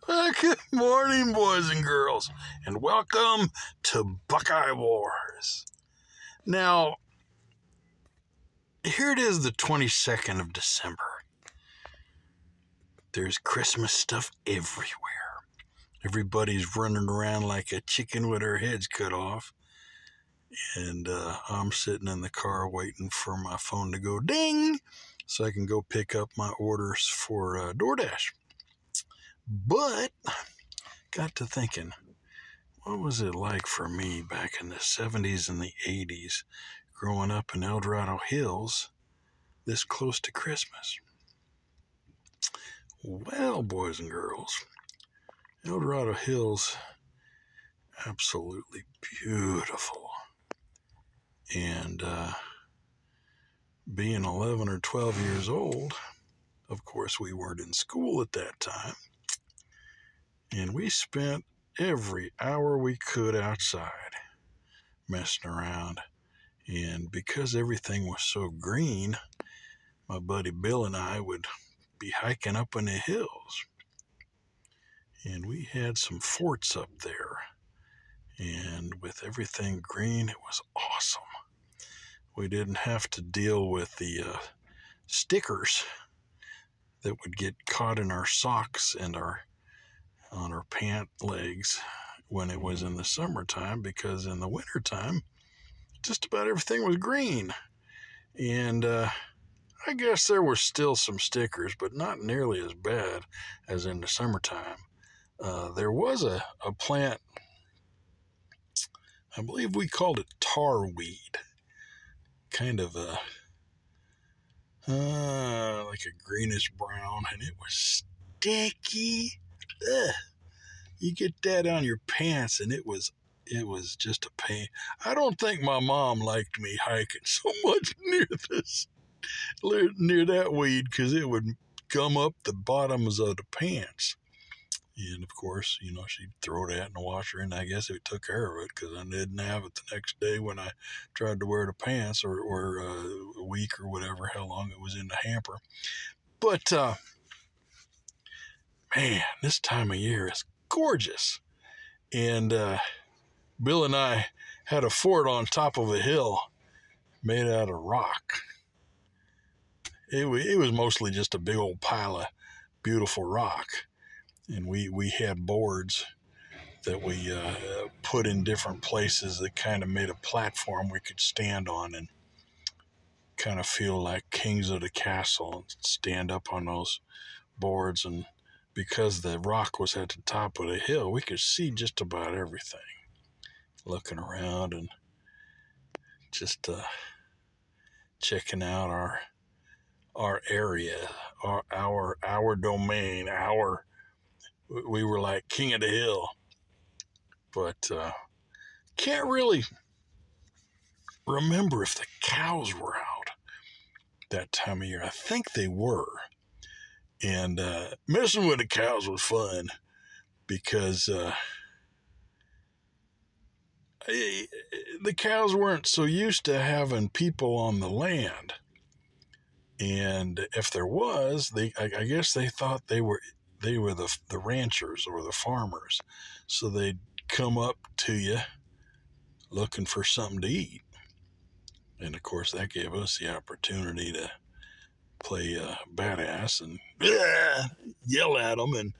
Good morning, boys and girls, and welcome to Buckeye Wars. Now, here it is, the 22nd of December. There's Christmas stuff everywhere. Everybody's running around like a chicken with their heads cut off. And I'm sitting in the car waiting for my phone to go ding so I can go pick up my orders for DoorDash. But got to thinking, what was it like for me back in the 70s and the 80s growing up in El Dorado Hills this close to Christmas? Well, boys and girls, El Dorado Hills, absolutely beautiful. And being 11 or 12 years old, of course, we weren't in school at that time. And we spent every hour we could outside messing around. And because everything was so green, my buddy Bill and I would be hiking up in the hills. And we had some forts up there. And with everything green, it was awesome. We didn't have to deal with the stickers that would get caught in our socks and on our pant legs when it was in the summertime, because in the wintertime, just about everything was green. And I guess there were still some stickers, but not nearly as bad as in the summertime. There was a plant, I believe we called it tarweed, kind of like a greenish brown, and it was sticky. Ugh. You get that on your pants, and it was just a pain. I don't think my mom liked me hiking so much near that weed, because it would gum up the bottoms of the pants. And of course, she'd throw that in the washer, and I guess it took care of it, because I didn't have it the next day when I tried to wear the pants, or a week or whatever, how long it was in the hamper. But man, this time of year is gorgeous. And Bill and I had a fort on top of a hill made out of rock. It was mostly just a big old pile of beautiful rock. And we had boards that we put in different places that kind of made a platform we could stand on and kind of feel like kings of the castle and stand up on those boards. And because the rock was at the top of the hill, we could see just about everything, looking around and just checking out our area, our domain, we were like king of the hill. But can't really remember if the cows were out that time of year. I think they were. And messing with the cows was fun, because the cows weren't so used to having people on the land. And if there was, I guess they thought they were the ranchers or the farmers. So they'd come up to you looking for something to eat. And of course, that gave us the opportunity to play badass and yell at them and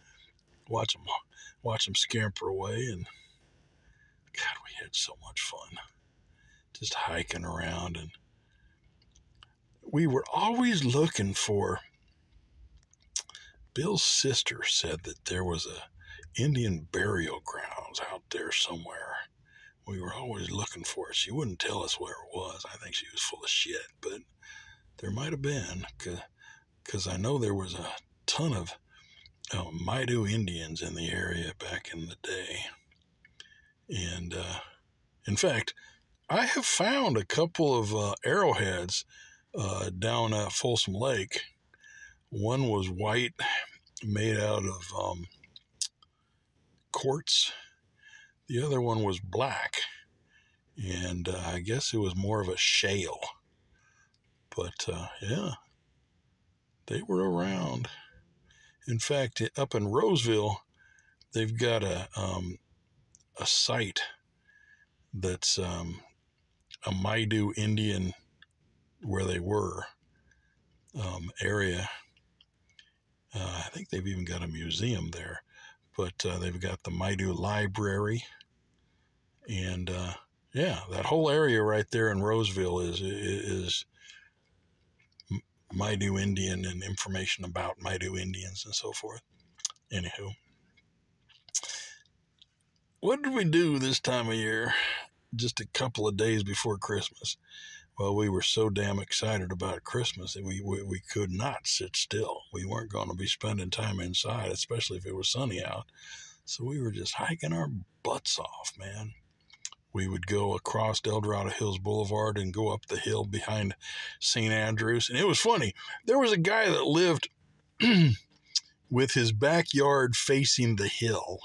watch them scamper away. And God, we had so much fun just hiking around. And we were always looking for, Bill's sister said that there was a Indian burial grounds out there somewhere. We were always looking for it. She wouldn't tell us where it was. I think she was full of shit, but there might have been, because I know there was a ton of Maidu Indians in the area back in the day. And in fact, I have found a couple of arrowheads down at Folsom Lake. One was white, made out of quartz. The other one was black, and I guess it was more of a shale. But yeah, they were around. In fact, up in Roseville, they've got a site that's a Maidu Indian, where they were, area. I think they've even got a museum there, but they've got the Maidu Library, and yeah, that whole area right there in Roseville is Maidu Indian and information about Maidu Indians and so forth. Anywho, what did we do this time of year? Just a couple of days before Christmas. Well, we were so damn excited about Christmas that we could not sit still. We weren't going to be spending time inside, especially if it was sunny out. So we were just hiking our butts off, man. We would go across El Dorado Hills Boulevard and go up the hill behind St. Andrews. And it was funny. There was a guy that lived with his backyard facing the hill.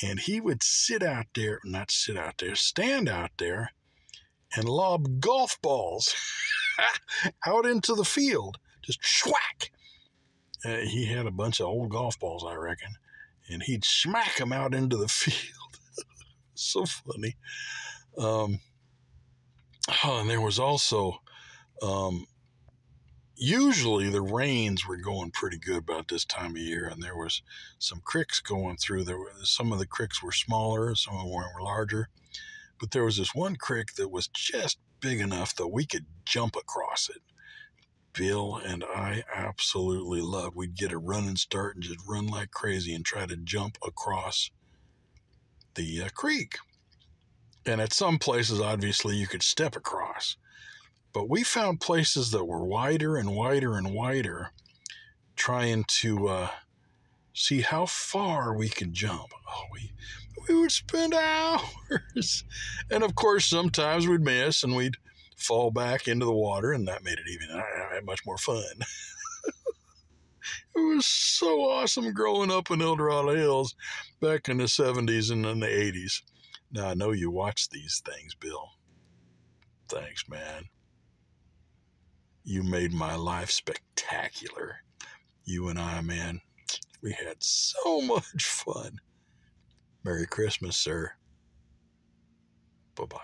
And he would stand out there and lob golf balls out into the field. Just schwack. He had a bunch of old golf balls, I reckon. And he'd smack them out into the field. So funny. And there was also, usually the rains were going pretty good about this time of year, and there was some creeks going through. Some of the creeks were smaller, some of them were larger, but there was this one creek that was just big enough that we could jump across it. Bill and I absolutely loved. We'd get a running start and just run like crazy and try to jump across the creek. And at some places, obviously, you could step across. But we found places that were wider and wider and wider, trying to see how far we could jump. Oh, we would spend hours. And of course, sometimes we'd miss and we'd fall back into the water, and that made it even much more fun. It was so awesome growing up in El Dorado Hills back in the 70s and in the 80s. Now, I know you watch these things, Bill. Thanks, man. You made my life spectacular. You and I, man, we had so much fun. Merry Christmas, sir. Bye-bye.